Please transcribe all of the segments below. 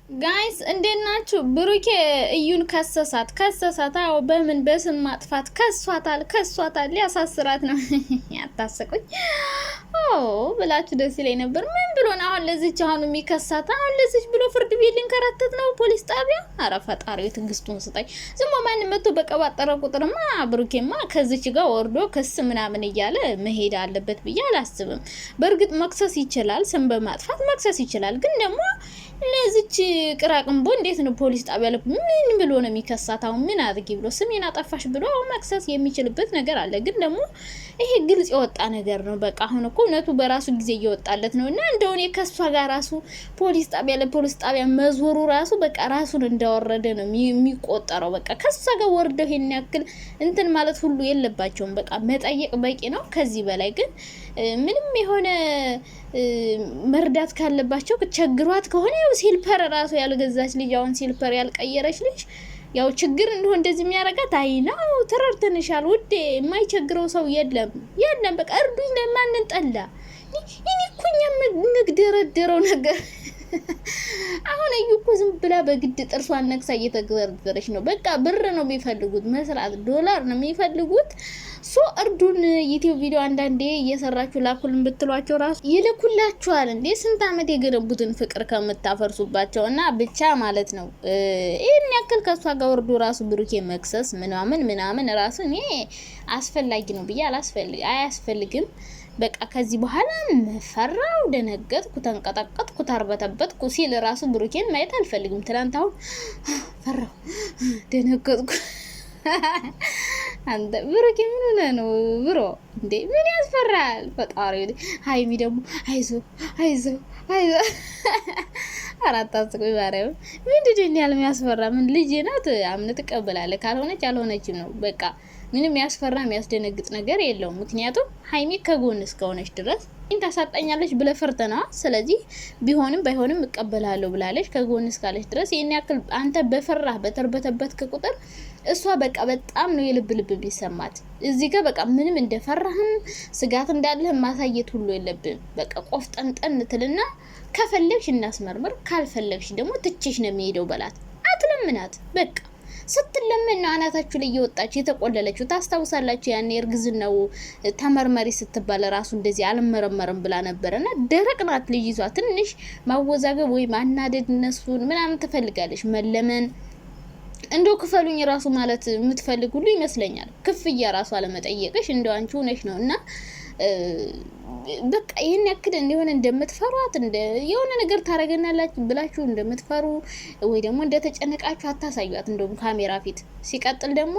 ጋይስ እንዴት ናችሁ? ብሩኬ እዩን ከሰሳት። አዎ በምን በስም ማጥፋት ከሷታል። ሊያሳስራት ነው። አታስቁኝ። አዎ ብላችሁ ደስ ይለኝ ነበር። ምን ብሎ ነው አሁን ለዚች አሁን የሚከሳት? አሁን ለዚች ብሎ ፍርድ ቤት ሊንከራተት ነው ፖሊስ ጣቢያ? አረ ፈጣሪው ትዕግስቱን ስጠኝ። ዝም ማን መጥቶ በቀባጠረ ቁጥርማ ብሩኬማ ከዚች ጋር ወርዶ ክስ ምናምን እያለ መሄድ አለበት ብዬ አላስብም። በእርግጥ መክሰስ ይችላል፣ ስም በማጥፋት መክሰስ ይችላል። ግን ደግሞ ለዚች ቅራቅንቦ እንዴት ነው ፖሊስ ጣቢያ ምን ብሎ ነው የሚከሳት? አሁን ምን አድርጊ ብሎ ስሜን አጠፋሽ ብሎ መክሰስ የሚችልበት ነገር አለ። ግን ደግሞ ይሄ ግልጽ የወጣ ነገር ነው። በቃ አሁን እኮ እውነቱ በራሱ ጊዜ እየወጣለት ነው። እና እንደውን የከሷ ጋር ራሱ ፖሊስ ጣቢያ ለፖሊስ ጣቢያ መዞሩ ራሱ በቃ ራሱን እንዳወረደ ነው የሚቆጠረው። በቃ ከሷ ጋር ወርደው ይሄን ያክል እንትን ማለት ሁሉ የለባቸውም። በቃ መጠየቅ በቂ ነው። ከዚህ በላይ ግን ምንም የሆነ መርዳት ካለባቸው ቸግሯት ከሆነ ያው ሲልፐር ራሱ ያልገዛች ልጅ አሁን ሲልፐር ያልቀየረች ልጅ ያው ችግር እንደሆነ እንደዚህ የሚያረጋት አይናው ተረርተንሻል ውዴ። የማይቸግረው ሰው የለም። በቃ እርዱኝ። ለማንን ጠላ እኔ እኮ እኛ የምንግደረደረው ነገር አሁን እዩ እኮ ዝም ብላ በግድ ጥርሷን ነክሳ እየተገረገረች ነው። በቃ ብር ነው የሚፈልጉት፣ መስራት ዶላር ነው የሚፈልጉት። እርዱን። ዩቲዩብ ቪዲዮ አንዳንዴ እየሰራችሁ ላኩልን ብትሏቸው ራሱ ይልኩላችኋል። እንዴ ስንት አመት የገነቡትን ፍቅር ከምታፈርሱባቸው እና ብቻ ማለት ነው። ይሄን ያክል ከሷ ጋር ወርዶ ራሱ ብሩኬ መክሰስ ምናምን ራሱ እኔ አስፈላጊ ነው ብዬ አያስፈልግም። በቃ ከዚህ በኋላ ፈራው፣ ደነገጥኩ፣ ተንቀጠቀጥኩ፣ ተርበተበትኩ ሲል ራሱ ብሩኬን ማየት አልፈልግም። ትናንት አሁን ፈራው፣ ደነገጥኩ አንተ ብሩኬ ምን ሆነ ነው ብሮ? እንዴ ምን ያስፈራል? ፈጣሪ ሃይሚ ደግሞ አይዞ አራት አስቆይ ባሪያው ምንድን ነው የሚያስፈራ? ምን ልጅ ናት፣ አምነ ትቀበላለህ። ካልሆነች አልሆነችም ነው በቃ። ምንም ያስፈራ የሚያስደነግጥ ነገር የለውም። ምክንያቱም ሃይሚ ከጎን እስከሆነች ድረስ ታሳጣኛለች ብለህ ፈርተና፣ ስለዚህ ቢሆንም ባይሆንም እቀበላለሁ ብላለች። ከጎን እስካለች ድረስ ይሄን ያክል አንተ በፈራህ በተርበተበት ቁጥር እሷ በቃ በጣም ነው የልብ ቢሰማት። እዚህ ጋር በቃ ምንም እንደፈራህም ስጋት እንዳለህ ማሳየት ሁሉ የለብን። በቃ ቆፍጠንጠን ትልና ከፈለግሽ እናስመርምር፣ ካልፈለግሽ ደግሞ ትቼሽ ነው የሚሄደው በላት። አትለምናት በቃ። ስትለምን ነው አናታችሁ ላይ እየወጣች የተቆለለችው። ታስታውሳላችሁ? ያኔ እርግዝናው ተመርመሪ ስትባል ራሱ እንደዚህ አልመረመርም ብላ ነበርና ደረቅ ናት ልጅቷ። ትንሽ ማወዛገብ ወይ ማናደድ እነሱን ምናምን ትፈልጋለች። መለመን እንደው ክፈሉኝ ራሱ ማለት የምትፈልግ ሁሉ ይመስለኛል። ክፍያ ራሱ አለመጠየቅሽ እንደው አንቺ ሆነሽ ነውና በቃ ይሄን ያክል እንደሆነ እንደምትፈሯት የሆነ ነገር ታረገናላችሁ ብላችሁ እንደምትፈሩ ወይ ደግሞ እንደተጨነቃችሁ አታሳዩት፣ እንደውም ካሜራ ፊት። ሲቀጥል ደግሞ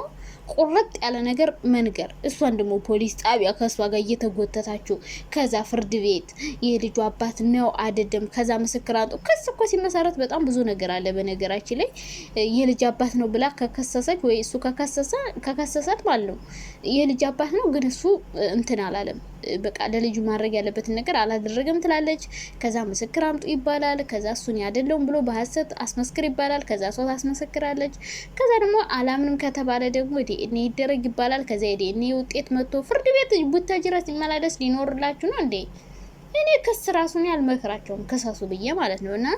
ቁርጥ ያለ ነገር መንገር። እሷን ደግሞ ፖሊስ ጣቢያ ከሷ ጋር እየተጎተታችሁ ከዛ ፍርድ ቤት የልጁ አባት ነው አይደለም፣ ከዛ ምስክር አንጡ። ክስ እኮ ሲመሰረት በጣም ብዙ ነገር አለ። በነገራችን ላይ የልጅ አባት ነው ብላ ከከሰሰች ወይ እሱ ከከሰሰት ማለት ነው የልጅ አባት ነው ግን እሱ እንትን አላለም። በቃ ለልጁ ማድረግ ያለበትን ነገር አላደረገም ትላለች። ከዛ ምስክር አምጡ ይባላል። ከዛ እሱን ያደለውም ብሎ በሐሰት አስመስክር ይባላል። ከዛ እሷ ታስመስክራለች። ከዛ ደግሞ አላምንም ከተባለ ደግሞ ዲኤንኤ ይደረግ ይባላል። ከዛ ዲኤንኤ ውጤት መጥቶ ፍርድ ቤት ቡታጅራ ሲመላለስ ሊኖርላችሁ ነው እንዴ? እኔ ክስ ራሱን ያልመክራቸውም ከሳሱ ብዬ ማለት ነው። እና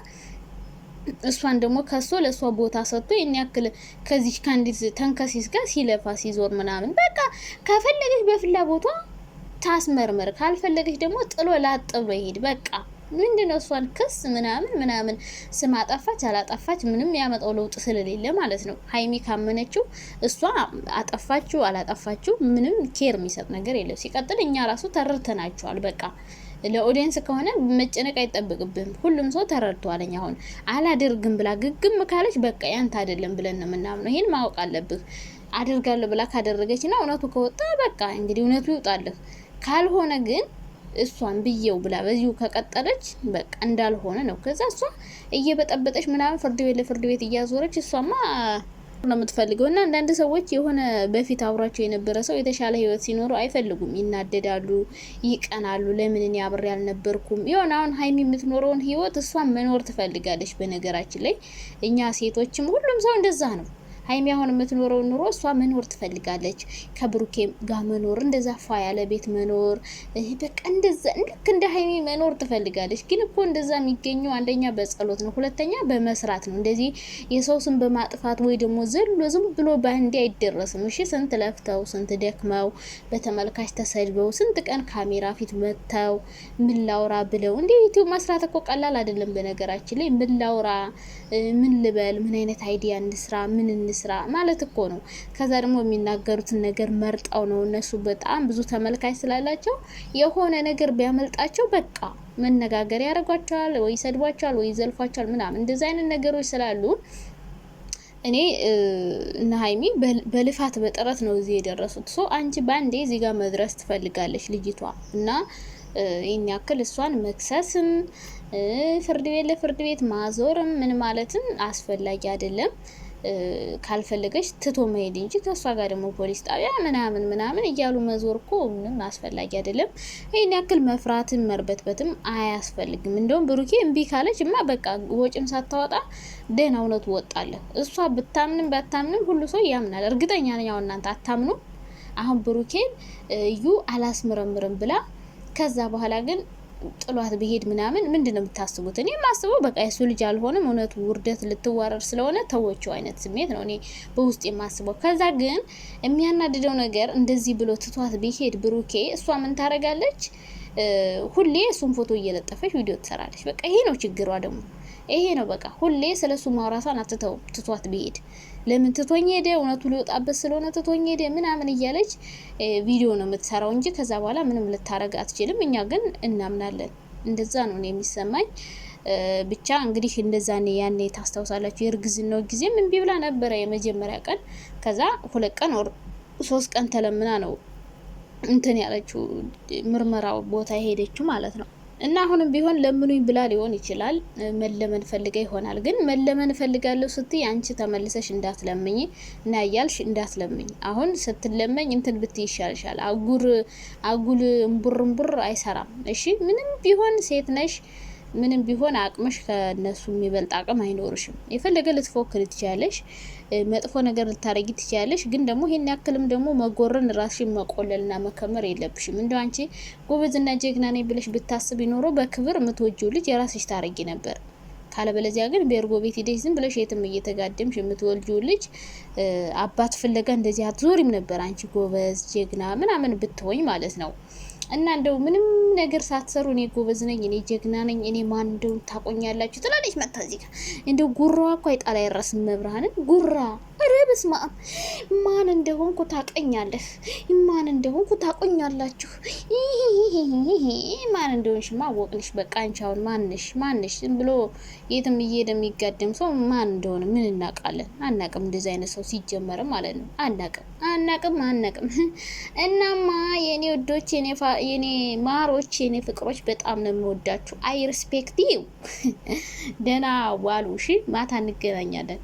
እሷን ደግሞ ከሶ ለሷ ቦታ ሰጥቶ የኛ ያክል ከዚህ ካንዲት ተንከሲስ ጋር ሲለፋ ሲዞር ምናምን በቃ ከፈለገች በፍላጎቷ ታስመርመር፣ ካልፈለገች ደግሞ ጥሎ ላጥ ብሎ ይሄድ። በቃ ምንድነው እሷን ክስ ምናምን ስም አጠፋች አላጠፋች ምንም ያመጣው ለውጥ ስለሌለ ማለት ነው። ሃይሚ ካመነችው እሷ አጠፋችው አላጠፋችው ምንም ኬር የሚሰጥ ነገር የለው። ሲቀጥል እኛ ራሱ ተረድተናቸዋል። በቃ ለኦዲየንስ ከሆነ መጨነቅ አይጠብቅብህም። ሁሉም ሰው ተረድቷል። አሁን አላደርግም ብላ ግግም ካለች በቃ ያንተ አይደለም ብለን ነው የምናምነው። ይሄን ማወቅ አለብህ። አደርጋለሁ ብላ ካደረገችና እውነቱ ከወጣ በቃ እንግዲህ እውነቱ ይውጣልህ። ካልሆነ ግን እሷን ብየው ብላ በዚሁ ከቀጠለች በቃ እንዳልሆነ ነው። ከዛ እሷ እየበጠበጠች ምናምን ፍርድ ቤት እያዞረች እሷማ ነው የምትፈልገው። እና አንዳንድ ሰዎች የሆነ በፊት አብሯቸው የነበረ ሰው የተሻለ ህይወት ሲኖሩ አይፈልጉም፣ ይናደዳሉ፣ ይቀናሉ። ለምን እኔ አብሬ አልነበርኩም? ይሆን አሁን ሃይሚ የምትኖረውን ህይወት እሷን መኖር ትፈልጋለች። በነገራችን ላይ እኛ ሴቶችም ሁሉም ሰው እንደዛ ነው። ሀይሚ አሁን የምትኖረው ኑሮ እሷ መኖር ትፈልጋለች፣ ከብሩኬ ጋር መኖር፣ እንደዛ ፏ ያለ ቤት መኖር፣ በቃ እንደዛ ልክ እንደ ሀይሚ መኖር ትፈልጋለች። ግን እኮ እንደዛ የሚገኘው አንደኛ በጸሎት ነው፣ ሁለተኛ በመስራት ነው። እንደዚህ የሰው ስም በማጥፋት ወይ ደግሞ ዘሎ ዝም ብሎ ባንዴ አይደረስም። እሺ ስንት ለፍተው ስንት ደክመው በተመልካች ተሰድበው ስንት ቀን ካሜራ ፊት መተው ምን ላውራ ብለው እንዴ ዩቲዩብ መስራት እኮ ቀላል አይደለም። በነገራችን ላይ ምን ላውራ፣ ምን ልበል፣ ምን አይነት አይዲያ እንስራ፣ ምን እንስራ ማለት እኮ ነው። ከዛ ደግሞ የሚናገሩትን ነገር መርጠው ነው። እነሱ በጣም ብዙ ተመልካች ስላላቸው የሆነ ነገር ቢያመልጣቸው በቃ መነጋገር ያደርጓቸዋል፣ ወይ ይሰድቧቸዋል፣ ወይ ይዘልፏቸዋል ምናምን እንደዚህ አይነት ነገሮች ስላሉ እኔ እና ሀይሚ በልፋት በጥረት ነው እዚህ የደረሱት። ሶ አንቺ ባንዴ እዚህ ጋር መድረስ ትፈልጋለች ልጅቷ እና ይህን ያክል እሷን መክሰስም ፍርድ ቤት ለፍርድ ቤት ማዞርም ምን ማለትም አስፈላጊ አይደለም። ካልፈለገች ትቶ መሄድ እንጂ ከሷ ጋር ደግሞ ፖሊስ ጣቢያ ምናምን እያሉ መዞር እኮ ምንም አስፈላጊ አይደለም። ይሄን ያክል መፍራትን መርበትበትም አያስፈልግም። እንደውም ብሩኬ እምቢ ካለች እማ በቃ ወጭም ሳታወጣ ደህና እውነቱ ወጣለ። እሷ ብታምንም ባታምንም ሁሉ ሰው ያምናል። እርግጠኛ ነኝ። ያው እናንተ አታምኑ። አሁን ብሩኬን እዩ አላስመረምርም ብላ ከዛ በኋላ ግን ጥሏት በሄድ ምናምን ምንድነው የምታስቡት? እኔ ማስበው በቃ የሱ ልጅ አልሆነም፣ እውነቱ ውርደት ልትዋረር ስለሆነ ተወችው አይነት ስሜት ነው እኔ በውስጥ የማስበው። ከዛ ግን የሚያናድደው ነገር እንደዚህ ብሎ ትቷት ቢሄድ ብሩኬ እሷ ምን ታረጋለች? ሁሌ እሱን ፎቶ እየለጠፈች ቪዲዮ ትሰራለች። በቃ ይሄ ነው ችግሯ። ደግሞ ይሄ ነው በቃ ሁሌ ስለሱ ማውራቷን አትተው። ትቷት ቢሄድ ለምን ትቶኝ ሄደ፣ እውነቱ ሊወጣበት ስለሆነ ትቶኝ ሄደ ምናምን እያለች ቪዲዮ ነው የምትሰራው እንጂ ከዛ በኋላ ምንም ልታረግ አትችልም። እኛ ግን እናምናለን። እንደዛ ነው የሚሰማኝ። ብቻ እንግዲህ እንደዛ ነው። ያኔ ታስታውሳላችሁ የእርግዝናው ጊዜም እምቢ ብላ ነበረ የመጀመሪያ ቀን። ከዛ 2 ቀን ወር 3 ቀን ተለምና ነው እንትን ያለችው ምርመራው ቦታ ሄደችው ማለት ነው። እና አሁንም ቢሆን ለምኑኝ ብላ ሊሆን ይችላል፣ መለመን ፈልጋ ይሆናል። ግን መለመን ፈልጋለሁ ስትይ አንቺ ተመልሰሽ እንዳትለምኝ እና ያልሽ እንዳትለምኝ። አሁን ስትለመኝ እንትን ብትይ ይሻልሻል። አጉል እምቡር አይሰራም። እሺ ምንም ቢሆን ሴት ነሽ፣ ምንም ቢሆን አቅምሽ ከነሱ የሚበልጥ አቅም አይኖርሽም። የፈለገ ልትፎክር ትችያለሽ፣ መጥፎ ነገር ልታረጊ ትችያለሽ። ግን ደግሞ ይሄን ያክልም ደግሞ መጎረን ራስሽን መቆለልና መከመር የለብሽም። እንደው አንቺ ጎበዝና ጀግና ነኝ ብለሽ ብታስብ ይኖሮ በክብር የምትወጂው ልጅ የራስሽ ታረጊ ነበር። ካለበለዚያ ግን በእርጎ ቤት ሄደሽ ዝም ብለሽ የትም እየተጋደምሽ የምትወልጂው ልጅ አባት ፍለጋ እንደዚህ አትዞሪም ነበር። አንቺ ጎበዝ ጀግና ምናምን ብትሆኝ ማለት ነው። እና እንደው ምንም ነገር ሳትሰሩ እኔ ጎበዝ ነኝ፣ እኔ ጀግና ነኝ፣ እኔ ማን እንደው ታቆኛላችሁ ትላለች መታ እዚህ ጋር። እንደው ጉራዋ እኮ አይጣላ አይረስም። መብርሃንን ጉራ ረብስ ማን እንደሆንኩ ታቀኛለህ፣ ማን እንደሆንኩ ታቆኛላችሁ። ማን እንደሆንሽማ አወቅንሽ። በቃ አንቺ አሁን ማንሽ ዝም ብሎ የትም እየሄደ የሚጋደም ሰው ማን እንደሆነ ምን እናውቃለን? አናቅም። እንደዚህ አይነት ሰው ሲጀመር ማለት ነው አናቅም። እናማ የኔ ወዶች የኔ ማሮች የኔ ፍቅሮች በጣም ነው የምወዳችሁ። አይ ሪስፔክት ዩ። ደህና ዋሉ። እሺ ማታ እንገናኛለን።